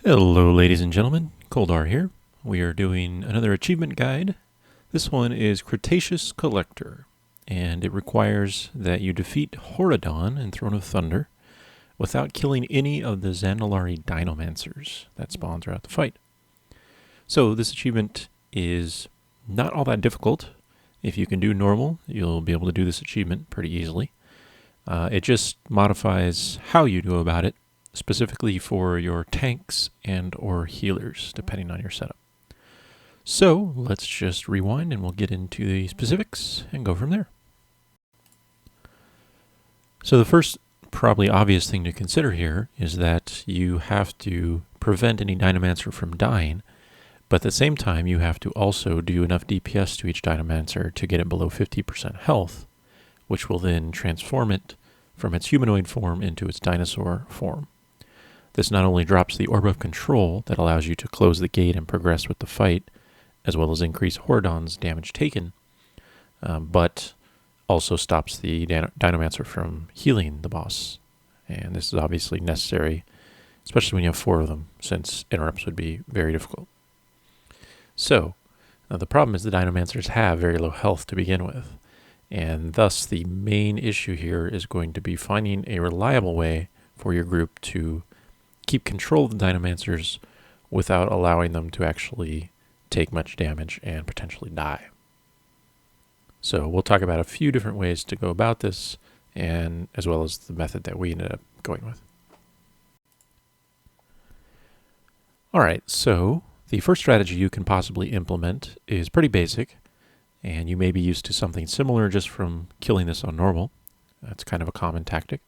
Hello ladies and gentlemen, Koldar here. We are doing another achievement guide. This one is Cretaceous Collector, and it requires that you defeat Horridon in Throne of Thunder without killing any of the Zandalari Dinomancers that spawn throughout the fight. So this achievement is not all that difficult. If you can do normal, you'll be able to do this achievement pretty easily. It just modifies how you go about it, specifically for your tanks and or healers, depending on your setup. So let's just rewind and we'll get into the specifics and go from there. So the first probably obvious thing to consider here is that you have to prevent any Dinomancer from dying, but at the same time you have to also do enough DPS to each Dinomancer to get it below 50% health, which will then transform it from its humanoid form into its dinosaur form. This not only drops the Orb of Control that allows you to close the gate and progress with the fight, as well as increase Horridon's damage taken, but also stops the Dinomancer from healing the boss. And this is obviously necessary, especially when you have 4 of them, since interrupts would be very difficult. So, the problem is the Dinomancers have very low health to begin with, and thus the main issue here is going to be finding a reliable way for your group to keep control of the Dinomancers without allowing them to actually take much damage and potentially die. So we'll talk about a few different ways to go about this, and as well as the method that we ended up going with. Alright, so the first strategy you can possibly implement is pretty basic, and you may be used to something similar just from killing this on normal. That's kind of a common tactic.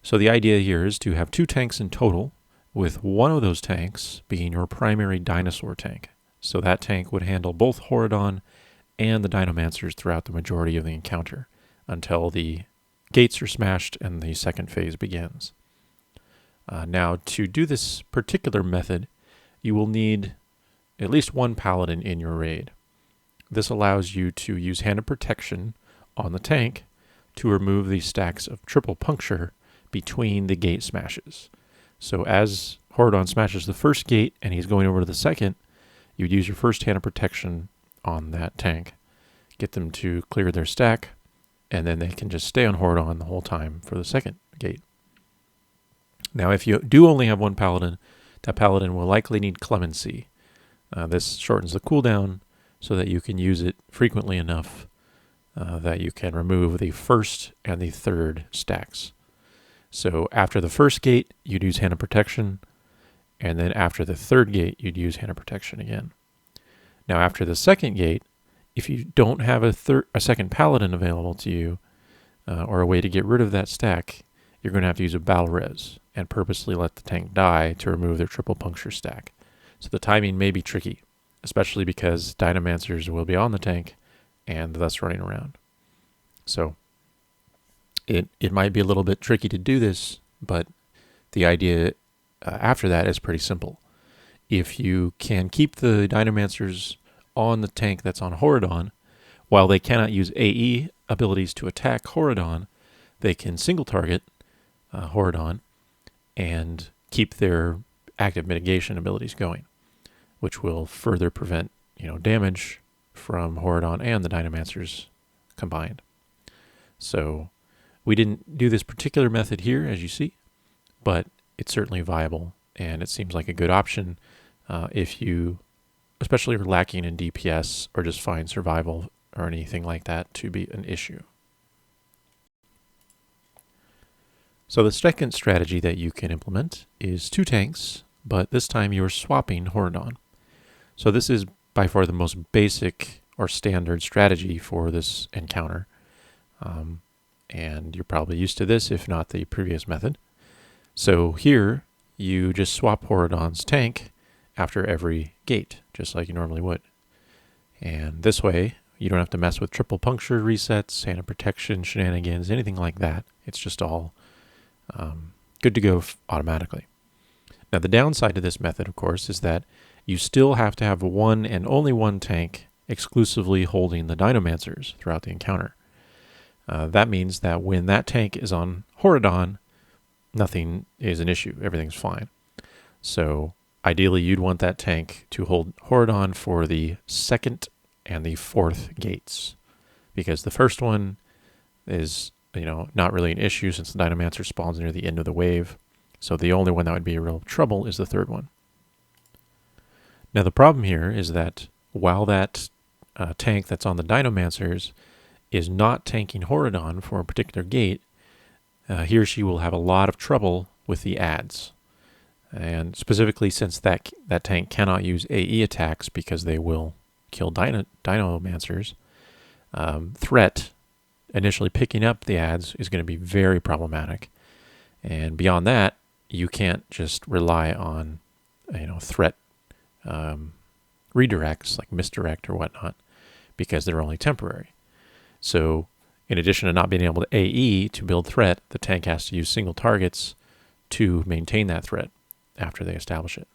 So the idea here is to have 2 tanks in total, with one of those tanks being your primary dinosaur tank. So that tank would handle both Horridon and the Dinomancers throughout the majority of the encounter, until the gates are smashed and the second phase begins. Now, to do this particular method, you will need at least 1 Paladin in your raid. This allows you to use Hand of Protection on the tank to remove these stacks of triple puncture between the gate smashes. So as Horridon smashes the first gate and he's going over to the second, you'd use your first Hand of Protection on that tank, get them to clear their stack, and then they can just stay on Horridon the whole time for the second gate. Now if you do only have 1 Paladin, that Paladin will likely need Clemency. This shortens the cooldown so that you can use it frequently enough that you can remove the first and the third stacks. So after the first gate, you'd use Hand of Protection, and then after the third gate, you'd use Hand of Protection again. Now after the second gate, if you don't have a second Paladin available to you, or a way to get rid of that stack, you're going to have to use a Battle Res and purposely let the tank die to remove their triple puncture stack. So the timing may be tricky, especially because Dinomancers will be on the tank and thus running around. So it might be a little bit tricky to do this, but the idea after that is pretty simple. If you can keep the Dinomancers on the tank that's on Horridon, while they cannot use AE abilities to attack Horridon, they can single target Horridon and keep their active mitigation abilities going, which will further prevent damage from Horridon and the Dinomancers combined. So we didn't do this particular method here, as you see, but it's certainly viable, and it seems like a good option if you especially are lacking in DPS or just find survival or anything like that to be an issue. So the second strategy that you can implement is 2 tanks, but this time you're swapping Horridon. So this is by far the most basic or standard strategy for this encounter. And you're probably used to this, if not the previous method. So here, you just swap Horridon's tank after every gate, just like you normally would. And this way, you don't have to mess with triple puncture resets, Hand of Protection, shenanigans, anything like that. It's just all good to go automatically. Now the downside to this method, of course, is that you still have to have 1 and only 1 tank exclusively holding the Dinomancers throughout the encounter. That means that when that tank is on Horridon, nothing is an issue. Everything's fine. So ideally you'd want that tank to hold Horridon for the second and the fourth gates, because the first one is, not really an issue since the Dinomancer spawns near the end of the wave. So the only one that would be a real trouble is the third one. Now the problem here is that while that tank that's on the Dinomancers is not tanking Horridon for a particular gate, he or she will have a lot of trouble with the adds. And specifically since that tank cannot use AE attacks because they will kill Dinomancers, threat initially picking up the adds is going to be very problematic. And beyond that, you can't just rely on, threat redirects like misdirect or whatnot, because they're only temporary. So in addition to not being able to AE to build threat, the tank has to use single targets to maintain that threat after they establish it.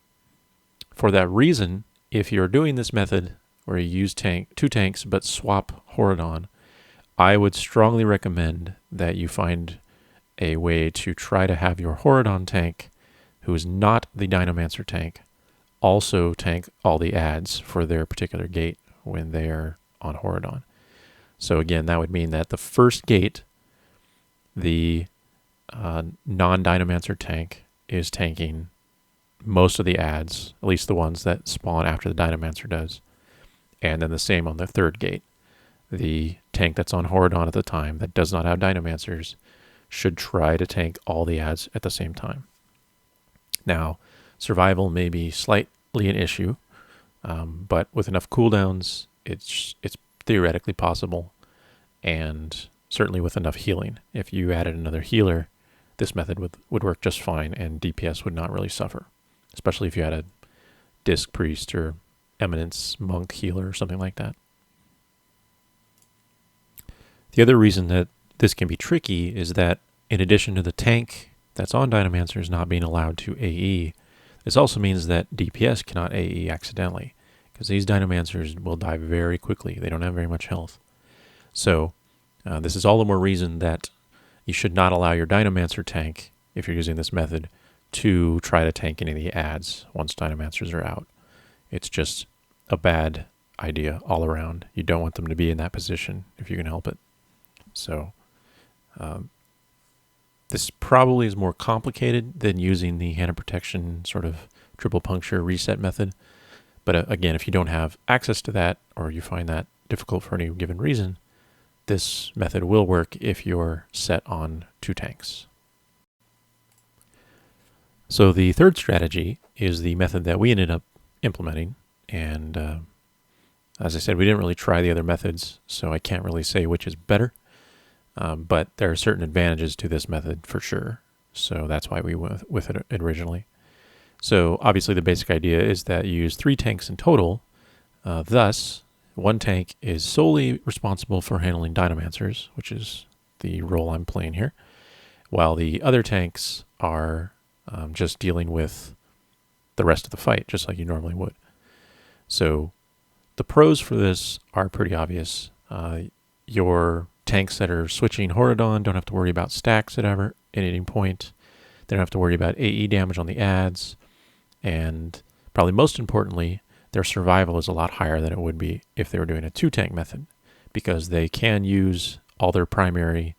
For that reason, if you're doing this method where you use two tanks but swap Horridon, I would strongly recommend that you find a way to try to have your Horridon tank, who is not the Dinomancer tank, also tank all the adds for their particular gate when they are on Horridon. So again, that would mean that the first gate, the non-Dinomancer tank is tanking most of the adds, at least the ones that spawn after the Dinomancer does. And then the same on the third gate. The tank that's on Horridon at the time that does not have Dinomancers should try to tank all the adds at the same time. Now, survival may be slightly an issue, but with enough cooldowns, it's theoretically possible, and certainly with enough healing. If you added another healer, this method would work just fine, and DPS would not really suffer, especially if you had a Disc Priest or Eminence Monk healer or something like that. The other reason that this can be tricky is that in addition to the tank that's on Dinomancers not being allowed to AE, this also means that DPS cannot AE accidentally, because these Dinomancers will die very quickly. They don't have very much health. So this is all the more reason that you should not allow your Dinomancer tank, if you're using this method, to try to tank any of the adds once Dinomancers are out. It's just a bad idea all around. You don't want them to be in that position if you can help it. So this probably is more complicated than using the Hand of Protection sort of triple puncture reset method. But again, if you don't have access to that, or you find that difficult for any given reason, this method will work if you're set on two tanks. So the third strategy is the method that we ended up implementing. And as I said, we didn't really try the other methods, so I can't really say which is better. But there are certain advantages to this method for sure. So that's why we went with it originally. So obviously the basic idea is that you use 3 tanks in total. Thus, one tank is solely responsible for handling Dinomancers, which is the role I'm playing here, while the other tanks are just dealing with the rest of the fight, just like you normally would. So the pros for this are pretty obvious. Your tanks that are switching Horridon don't have to worry about stacks at any point. They don't have to worry about AE damage on the adds. And probably most importantly, their survival is a lot higher than it would be if they were doing a 2-tank method, because they can use all their primary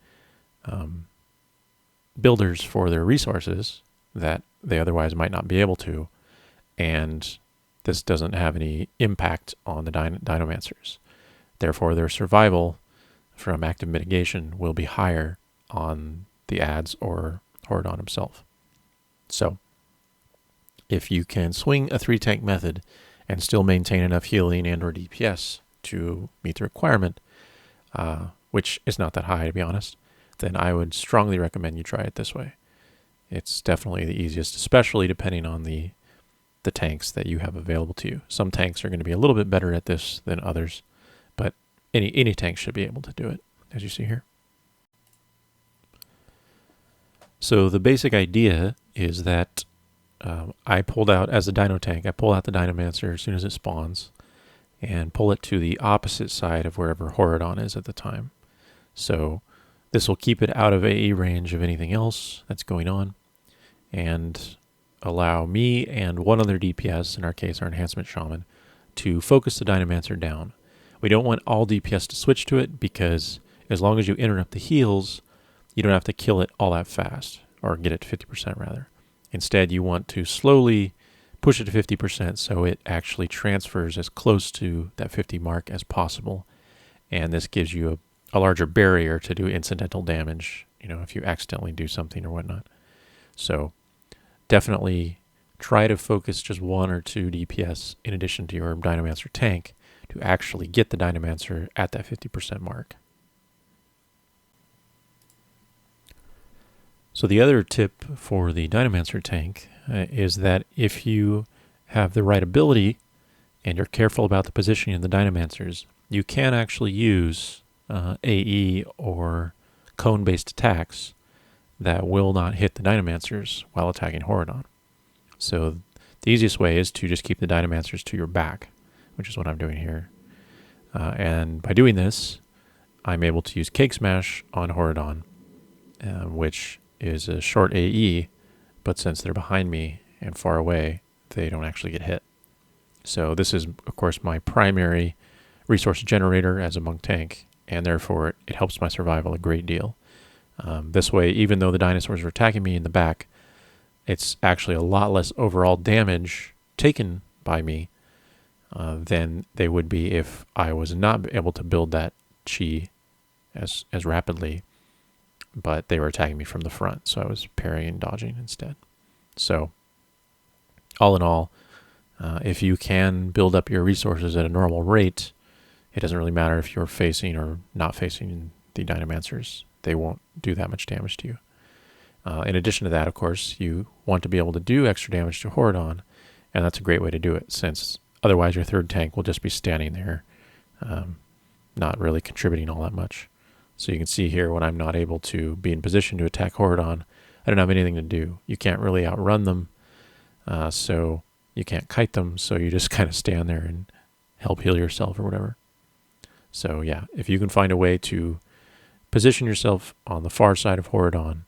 builders for their resources that they otherwise might not be able to. And this doesn't have any impact on the Dinomancers. Therefore, their survival from active mitigation will be higher on the adds or Horridon himself. So, if you can swing a 3-tank method and still maintain enough healing and or DPS to meet the requirement, which is not that high to be honest, then I would strongly recommend you try it this way. It's definitely the easiest, especially depending on the tanks that you have available to you. Some tanks are going to be a little bit better at this than others, but any tank should be able to do it, as you see here. So the basic idea is that I pulled out, as a Dino-Tank, I pull out the Dinomancer as soon as it spawns and pull it to the opposite side of wherever Horridon is at the time. So this will keep it out of AE range of anything else that's going on. And allow me and one other DPS, in our case our enhancement shaman, to focus the Dinomancer down. We don't want all DPS to switch to it because as long as you interrupt the heals, you don't have to kill it all that fast, or get it to 50% rather. Instead, you want to slowly push it to 50% so it actually transfers as close to that 50 mark as possible. And this gives you a larger barrier to do incidental damage, if you accidentally do something or whatnot. So definitely try to focus just one or two DPS in addition to your Dinomancer tank to actually get the Dinomancer at that 50% mark. So the other tip for the Dinomancer tank is that if you have the right ability and you're careful about the positioning of the Dinomancers, you can actually use AE or cone-based attacks that will not hit the Dinomancers while attacking Horridon. So the easiest way is to just keep the Dinomancers to your back, which is what I'm doing here. And by doing this, I'm able to use Cake Smash on Horridon, which is a short AE, but since they're behind me and far away, they don't actually get hit. So this is, of course, my primary resource generator as a monk tank, and therefore it helps my survival a great deal. This way, even though the dinosaurs are attacking me in the back, it's actually a lot less overall damage taken by me than they would be if I was not able to build that chi as rapidly, but they were attacking me from the front, so I was parrying and dodging instead. So all in all, if you can build up your resources at a normal rate, it doesn't really matter if you're facing or not facing the Dinomancers. They won't do that much damage to you. In addition to that, of course, you want to be able to do extra damage to Horridon, and that's a great way to do it, since otherwise your third tank will just be standing there, not really contributing all that much. So you can see here when I'm not able to be in position to attack Horridon, I don't have anything to do. You can't really outrun them, so you can't kite them, so you just kind of stand there and help heal yourself or whatever. So yeah, if you can find a way to position yourself on the far side of Horridon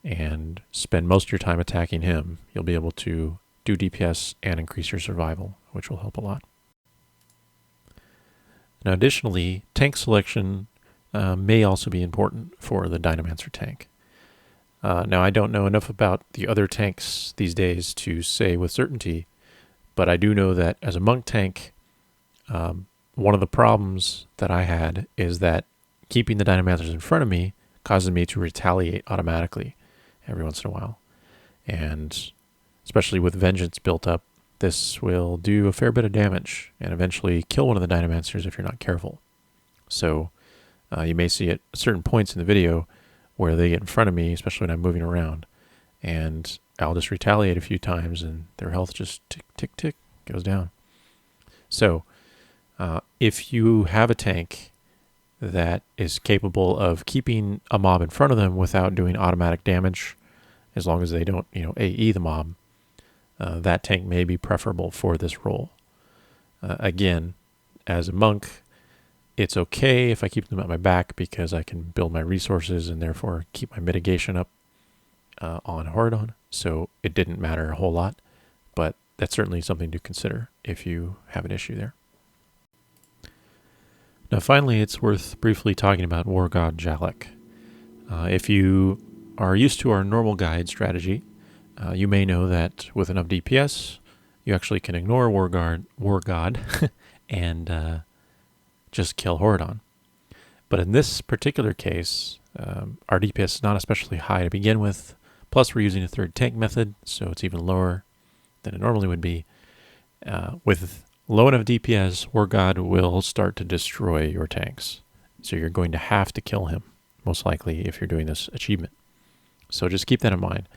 and spend most of your time attacking him, you'll be able to do DPS and increase your survival, which will help a lot. Now additionally, tank selection may also be important for the Dinomancer tank. Now I don't know enough about the other tanks these days to say with certainty, but I do know that as a monk tank, one of the problems that I had is that keeping the Dinomancers in front of me causes me to retaliate automatically every once in a while. And especially with Vengeance built up, this will do a fair bit of damage and eventually kill one of the Dinomancers if you're not careful. So you may see at certain points in the video where they get in front of me, especially when I'm moving around, and I'll just retaliate a few times and their health just tick, tick, tick goes down. So if you have a tank that is capable of keeping a mob in front of them without doing automatic damage, as long as they don't, AE the mob, that tank may be preferable for this role. Again, as a monk, it's okay if I keep them at my back because I can build my resources and therefore keep my mitigation up on Horridon, so it didn't matter a whole lot, but that's certainly something to consider if you have an issue there. Now finally, it's worth briefly talking about War God Jalak. If you are used to our normal guide strategy, you may know that with enough DPS, you actually can ignore War God and just kill Horridon. But in this particular case, our DPS is not especially high to begin with, plus we're using a third tank method, so it's even lower than it normally would be. With low enough DPS, War God will start to destroy your tanks. So you're going to have to kill him, most likely, if you're doing this achievement. So just keep that in mind.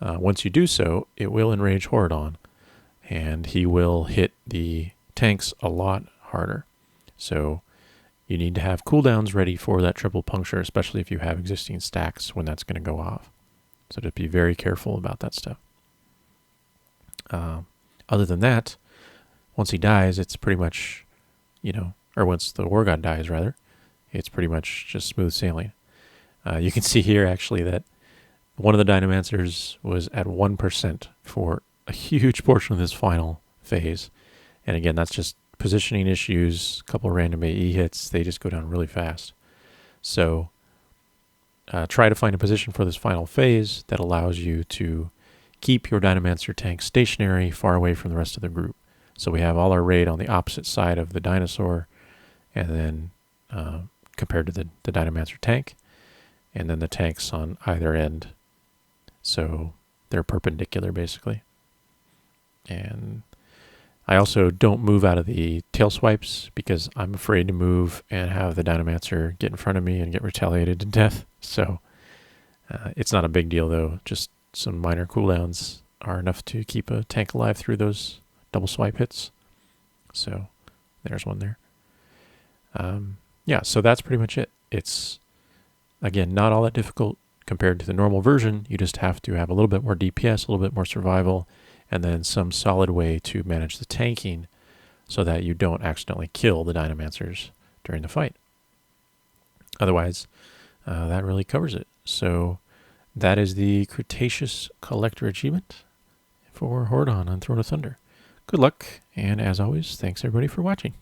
Once you do so, it will enrage Horridon, and he will hit the tanks a lot harder. So you need to have cooldowns ready for that triple puncture, especially if you have existing stacks when that's going to go off. So just be very careful about that stuff. Other than that, once he dies, it's pretty much, or once the War God dies, rather, it's pretty much just smooth sailing. You can see here, actually, that one of the Dinomancers was at 1% for a huge portion of this final phase. And again, that's just positioning issues, a couple of random AE hits, they just go down really fast. So try to find a position for this final phase that allows you to keep your Dinomancer tank stationary far away from the rest of the group. So we have all our raid on the opposite side of the dinosaur, and then compared to the Dinomancer tank, and then the tanks on either end. So they're perpendicular basically. And I also don't move out of the tail swipes because I'm afraid to move and have the Dinomancer get in front of me and get retaliated to death. So it's not a big deal though. Just some minor cooldowns are enough to keep a tank alive through those double swipe hits. So there's one there. Yeah, so that's pretty much it. It's, again, not all that difficult compared to the normal version. You just have to have a little bit more DPS, a little bit more survival, and then some solid way to manage the tanking so that you don't accidentally kill the Dinomancers during the fight. Otherwise, that really covers it. So that is the Cretaceous Collector achievement for Horridon on Throne of Thunder. Good luck, and as always, thanks everybody for watching.